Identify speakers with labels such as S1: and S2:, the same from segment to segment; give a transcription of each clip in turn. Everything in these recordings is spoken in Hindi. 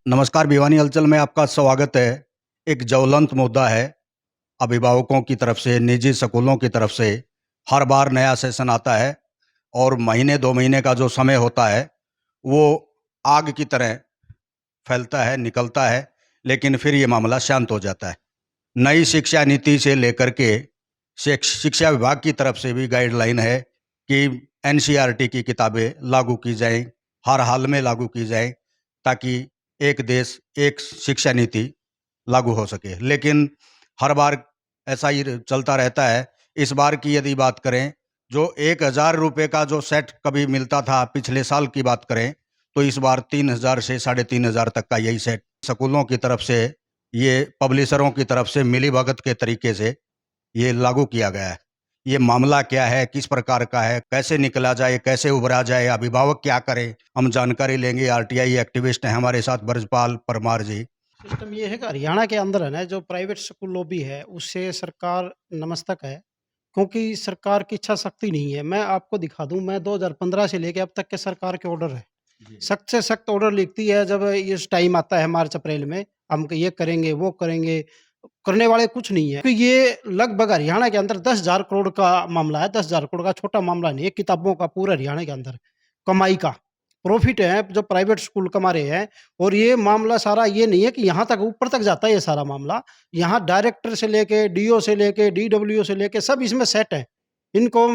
S1: नमस्कार, भिवानी हलचल में आपका स्वागत है। एक ज्वलंत मुद्दा है। अभिभावकों की तरफ से, निजी स्कूलों की तरफ से हर बार नया सेशन आता है और महीने 2 महीने का जो समय होता है, वो आग की तरह फैलता है, निकलता है, लेकिन फिर ये मामला शांत हो जाता है। नई शिक्षा नीति से लेकर के शिक्षा विभाग की तरफ से भी गाइडलाइन है कि एनसीईआरटी की किताबें लागू की जाएँ, हर हाल में लागू की जाएँ, ताकि एक देश, एक शिक्षा नीति लागू हो सके। लेकिन हर बार ऐसा ही चलता रहता है। इस बार की यदि बात करें, जो ₹1000 का जो सेट कभी मिलता था, पिछले साल की बात करें, तो इस बार 3000 से 3500 तक का यही सेट स्कूलों की तरफ से, ये पब्लिशरों की तरफ से मिलीभगत के तरीके से ये लागू किया गया है। ये मामला क्या है, किस प्रकार का है, कैसे निकला जाए, कैसे उभरा जाए, अभिभावक क्या करें? हम जानकारी लेंगे। आरटीआई एक्टिविस्ट हैं हमारे साथ ब्रजपाल परमार जी।
S2: सिस्टम ये है कि हरियाणा के अंदर है ना जो प्राइवेट स्कूल लॉबी है उससे सरकार नमस्तक है क्योंकि सरकार की इच्छा शक्ति नहीं है। मैं आपको दिखा दूं, मैं 2015 से लेके अब तक के सरकार के ऑर्डर है,
S1: जी।
S2: सख्त से सख्त ऑर्डर लिखती है। जब इस टाइम आता है मार्च अप्रैल में, हम ये करेंगे वो करेंगे, करने वाले कुछ नहीं है। क्योंकि ये लगभग हरियाणा के अंदर 10,000 करोड़ का मामला है। 10,000 करोड़ का छोटा मामला नहीं है, किताबों का पूरा हरियाणा के अंदर कमाई का प्रॉफिट है जो प्राइवेट स्कूल कमा रहे हैं। और ये मामला सारा ये नहीं है कि यहाँ तक ऊपर तक जाता है ये सारा मामला। यहाँ डायरेक्टर से लेके डीओ से लेके डीडब्ल्यू से लेके सब इसमें सेट है। इनको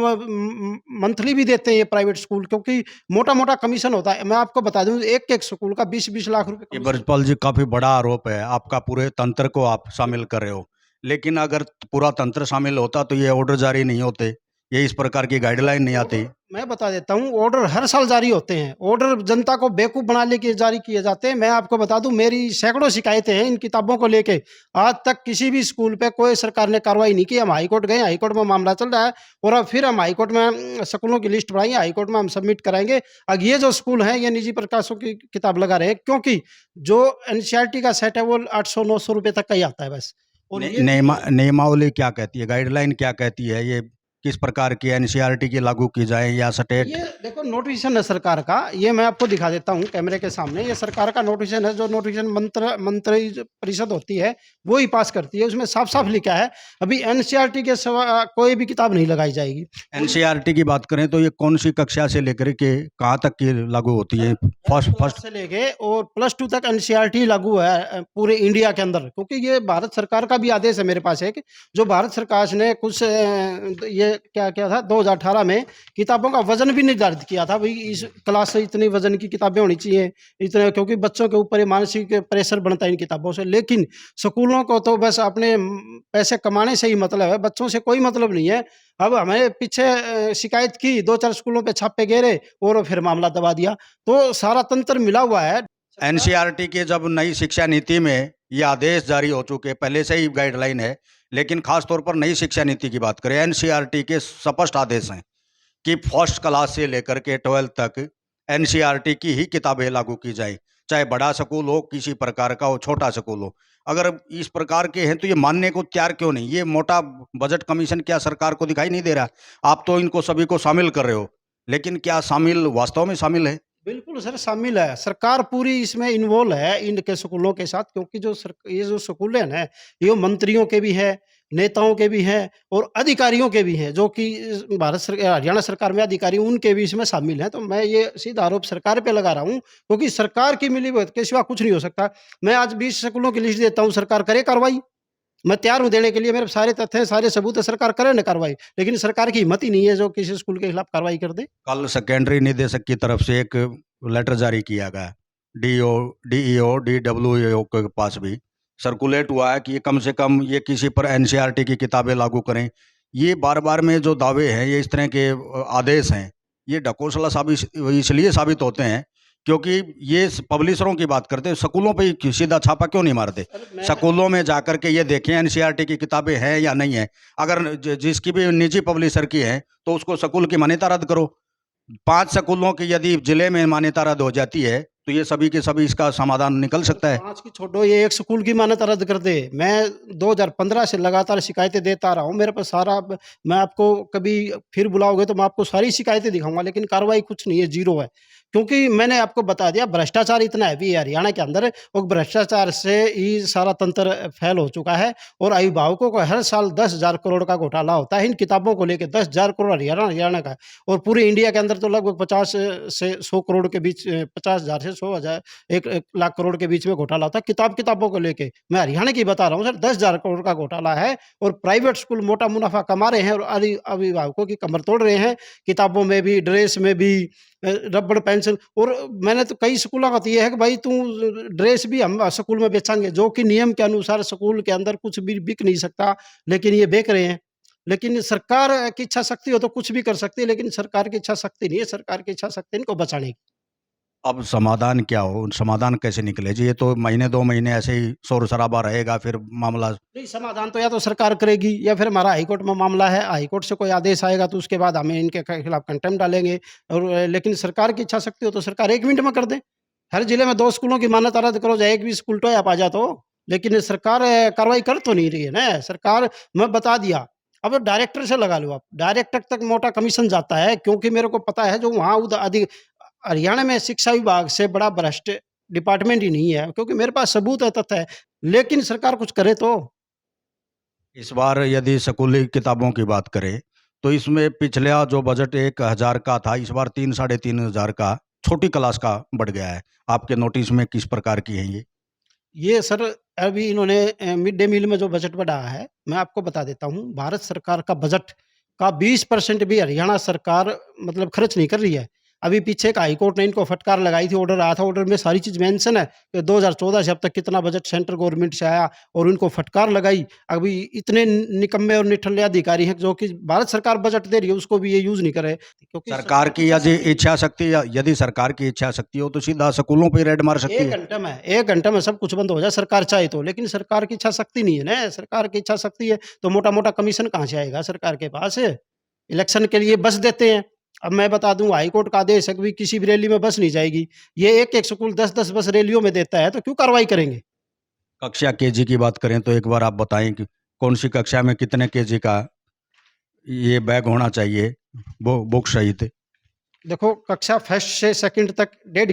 S2: मंथली भी देते हैं ये प्राइवेट स्कूल, क्योंकि मोटा-मोटा कमीशन होता है। मैं आपको बता दूँ एक-एक स्कूल का 20-20 लाख रुपए
S1: ये
S2: कमीशन।
S1: ब्रजपाल जी, काफ़ी बड़ा आरोप है। आपका पूरे तंत्र को आप शामिल कर रहे हो। लेकिन अगर पूरा तंत्र शामिल होता तो ये ऑर्डर जारी नहीं होते, ये इस प्रकार की गाइडलाइन नहीं आती।
S2: ऑर्डर मैं बता देता हूँ, ऑर्डर हर साल जारी होते हैं। ऑर्डर जनता को बेवकूफ़ बनाने के जारी किए जाते हैं। मैं आपको बता दूँ, मेरी सैकड़ों शिकायतें हैं इन किताबों को लेके। आज तक किसी भी स्कूल पे कोई सरकार ने कार्रवाई नहीं की। हम हाई कोर्ट गए, हाई कोर्ट में मामला चल रहा है और अब फिर हम हाई कोर्ट में स्कूलों की लिस्ट बनाएँगे, हाई कोर्ट में हम सबमिट कराएँगे। अब ये जो स्कूल हैं, ये निजी प्रकाशों की किताब लगा रहे हैं, क्योंकि जो एनसीईआरटी का सेट है वो 800-900 रुपए तक का ही आता है बस। और ये
S1: नियमावली क्या कहती है? गाइडलाइन क्या कहती है? ये किस प्रकार की एनसीईआरटी की लागू की जाए या स्टेट?
S2: ये देखो नोटिफिकेशन है सरकार का, ये मैं आपको दिखा देता हूँ कैमरे के सामने। ये सरकार का नोटिफिकेशन है, जो नोटिफिकेशन मंत्री जो परिषद होती है वो ही पास करती है। उसमें साफ-साफ लिखा है अभी एनसीईआरटी के सिवा कोई भी किताब नहीं लगाई जाएगी।
S1: एनसीईआरटी की बात करें तो ये कौन-सी कक्षा से लेकर के कहाँ तक की लागू होती है? फर्स्ट
S2: 1st क्लास
S1: फर्स्ट
S2: से लेके और +2 तक एनसीईआरटी लागू है पूरे इंडिया के अंदर, क्योंकि ये भारत सरकार का भी आदेश है मेरे पास एक, जो भारत सरकार ने कुछ ये क्या किया था 2018 में किताबों का वज़न भी निर्धारित किया था। भई इस क्लास से इतनी वज़न की किताबें होनी चाहिए, इतने, क्योंकि बच्चों के ऊपर ये मानसिक प्रेशर बनता है इन किताबों से। लेकिन स्कूलों को तो बस अपने पैसे कमाने से ही मतलब है, बच्चों से कोई मतलब नहीं है। अब हमें पीछे शिकायत की, 2-4 स्कूलों पे छापे गेरे और फिर मामला दबा दिया। तो सारा तंत्र मिला हुआ है।
S1: एनसीईआरटी के जब नई शिक्षा नीति में ये आदेश जारी हो चुके, पहले से ही गाइडलाइन है, लेकिन खास तौर पर नई शिक्षा नीति की बात करें, एनसीईआरटी के स्पष्ट आदेश हैं कि फर्स्ट क्लास से लेकर के 12th तक एनसीईआरटी की ही किताबें लागू की जाए, चाहे बड़ा स्कूल हो, किसी प्रकार का हो, छोटा स्कूल हो। अगर इस प्रकार के हैं तो ये मानने को तैयार क्यों नहीं? ये मोटा बजट कमीशन क्या सरकार को दिखाई नहीं दे रहा? आप तो इनको सभी को शामिल कर रहे हो, लेकिन क्या शामिल वास्तव में शामिल है?
S2: बिल्कुल सर, शामिल है। सरकार पूरी इसमें इन्वॉल्व है इनके स्कूलों के साथ, क्योंकि ये जो स्कूल है ना, ये मंत्रियों के भी हैं, नेताओं के भी हैं और अधिकारियों के भी हैं, जो कि हरियाणा सरकार में अधिकारी उनके भी इसमें शामिल हैं। तो मैं ये सीधा आरोप सरकार पे लगा रहा हूँ, क्योंकि सरकार की मिलीभगत के सिवा कुछ नहीं हो सकता। मैं आज 20 स्कूलों की लिस्ट देता हूँ, सरकार करे कार्रवाई। मैं तैयार हूँ देने के लिए, मेरे सारे तथ्य हैं, सारे सबूत है, सरकार करे ना कार्रवाई। लेकिन सरकार की हिम्मत ही नहीं है जो किसी स्कूल के खिलाफ कार्रवाई कर दे।
S1: कल सेकेंडरी निदेशक की तरफ से एक लेटर जारी किया गया, डीओ डीईओ डीडब्ल्यूईओ के पास भी सर्कुलेट हुआ है कि ये कम से कम ये किसी पर एनसीईआरटी की किताबें लागू करें। ये बार-बार में जो दावे हैं, ये इस तरह के आदेश हैं, ये ढकोसला साबित इसलिए साबित होते हैं क्योंकि ये पब्लिशरों की बात करते हैं, स्कूलों पे ही सीधा छापा क्यों नहीं मारते?
S2: सर मैं
S1: स्कूलों में जाकर के ये देखें एनसीईआरटी की किताबें हैं या नहीं है। अगर जिसकी भी निजी पब्लिशर की है तो उसको स्कूल की मान्यता रद्द करो। 5 स्कूलों की यदि जिले में मान्यता रद्द हो जाती है, तो ये सभी के सभी इसका समाधान निकल सकता है।
S2: 5 की छोड़ो, ये एक स्कूल की मान्यता रद्द कर दे। मैं 2015 से लगातार शिकायतें देता रहा हूँ। मेरे पास सारा मैं आपको कभी फिर बुलाओगे तो मैं आपको सारी शिकायतें दिखाऊँगा, लेकिन कार्रवाई कुछ नहीं है, ज़ीरो है। क्योंकि मैंने आपको बता दिया भ्रष्टाचार इतना हैवी है हरियाणा के अंदर और भ्रष्टाचार से ही सारा तंत्र फेल हो चुका है और अभिभावकों को हर साल 10,000 करोड़ का घोटाला होता है इन किताबों को लेके 10,000 करोड़ हरियाणा का और पूरे इंडिया के अंदर तो लगभग 50 से 100 करोड़ के बीच 50,000 से 100,000 1 लाख करोड़ के बीच में घोटाला होता है किताबों को लेके मैं हरियाणा की बता रहा हूँ सर 10,000 करोड़ का घोटाला है और प्राइवेट स्कूल मोटा मुनाफा कमा रहे हैं और अभिभावकों की कमर तोड़ रहे हैं किताबों में भी ड्रेस में भी रबड़ पेंसिल और मैंने तो कई स्कूलों का तो ये है कि भाई तू ड्रेस भी हम स्कूल में बेचेंगे जो कि नियम के अनुसार स्कूल के अंदर कुछ भी बिक नहीं सकता लेकिन ये बेच रहे हैं लेकिन सरकार की इच्छा शक्ति हो तो कुछ भी कर सकती है लेकिन सरकार की इच्छा शक्ति नहीं है सरकार की इच्छा शक्ति इनको बचाने की
S1: अब समाधान क्या हो? समाधान कैसे निकले जी? ये तो महीने 2 महीने ऐसे ही शोर-शराबा रहेगा, फिर मामला
S2: नहीं समाधान तो या तो सरकार करेगी या फिर हमारा हाईकोर्ट में मामला है हाईकोर्ट से कोई आदेश आएगा तो उसके बाद हमें इनके खिलाफ कंटेम्प्ट डालेंगे और लेकिन सरकार की इच्छा शक्ति हो तो सरकार 1 मिनट में कर दे हर जिले में 2 स्कूलों की मान्यता रद्द करो चाहे एक भी स्कूल तो आप आ जा तो लेकिन सरकार कार्रवाई कर तो नहीं रही है ना सरकार मैं बता दिया अब डायरेक्टर से लगा लो आप डायरेक्टर तक मोटा कमीशन जाता है क्योंकि मेरे को पता है जो वहाँ अधिक हरियाणा में शिक्षा विभाग से बड़ा भ्रष्ट डिपार्टमेंट ही नहीं है क्योंकि मेरे पास सबूत है तथ्य है लेकिन सरकार कुछ करे तो
S1: इस बार यदि स्कूली किताबों की बात करें, तो इसमें पिछला जो बजट 1,000 का था, इस बार 3 साढ़े 3,000 का छोटी क्लास का बढ़ गया है। आपके नोटिस में किस प्रकार की हैं ये?
S2: ये सर अभी इन्होंने मिड डे मील में जो बजट बढ़ाया है, मैं आपको बता देता हूँ, भारत सरकार का बजट का 20% भी हरियाणा सरकार मतलब खर्च नहीं कर रही है। अभी पीछे एक हाई कोर्ट ने इनको फटकार लगाई थी, ऑर्डर आया था, ऑर्डर में सारी चीज़ मेंशन है कि 2014 से अब तक कितना बजट सेंट्रल गवर्नमेंट से आया और उनको फटकार लगाई। अभी इतने निकम्मे और निठल्ले अधिकारी हैं जो कि भारत सरकार बजट दे रही है, उसको भी ये यूज़ नहीं कर रहे क्योंकि
S1: सरकार की यदि इच्छा शक्ति या यदि सरकार की इच्छा शक्ति हो, तो सीधा स्कूलों पे रेड मार सकती
S2: 1
S1: है।
S2: घंटे में 1 घंटे में सब कुछ बंद हो जाए सरकार चाहे तो, लेकिन सरकार की इच्छा शक्ति नहीं है ना, सरकार की इच्छा शक्ति है तो मोटा-मोटा कमीशन कहाँ से आएगा सरकार के पास? इलेक्शन के लिए बस देते हैं। अब मैं बता दूँ हाई कोर्ट का आदेश है कि किसी भी रैली में बस नहीं जाएगी। ये एक-एक स्कूल 10-10 बस रैलियों में देता है तो क्यों कार्रवाई करेंगे?
S1: कक्षा केजी की बात करें, तो एक बार आप बताएँ कि कौन-सी कक्षा में कितने केजी का ये बैग होना चाहिए, बुक सहित?
S2: देखो कक्षा फर्स्ट से सेकंड तक 1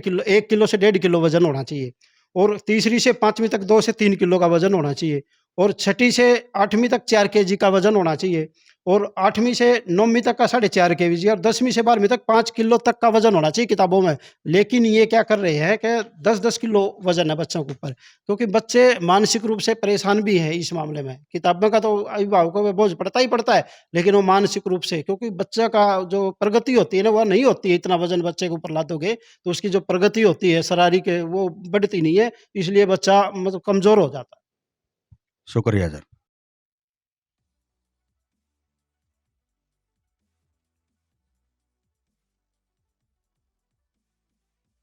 S2: किलो से 1.5 किलो वज़न होना चाहिए और तीसरी से 5वीं तक 2 से 3 किलो का वज़न होना चाहिए और छठी से 8वीं तक 4 केजी का वज़न होना चाहिए और 8वीं से 9वीं तक का 4.5 केजी और 10वीं से 12वीं तक 5 किलो तक का वज़न होना चाहिए किताबों में। लेकिन ये क्या कर रहे हैं कि 10-10 किलो वज़न है बच्चों के ऊपर क्योंकि बच्चे मानसिक रूप से परेशान भी हैं इस मामले में। किताबों का तो अभिभावकों पे बोझ पड़ता ही पड़ता है, लेकिन वो मानसिक रूप से क्योंकि बच्चे का जो प्रगति होती है ना, वो नहीं होती है इतना वज़न बच्चे के ऊपर लादोगे, तो उसकी जो प्रगति होती है शारीरिक वो बढ़ती नहीं है, इसलिए बच्चा मतलब कमज़ोर हो जाता है।
S1: शुक्रिया सर।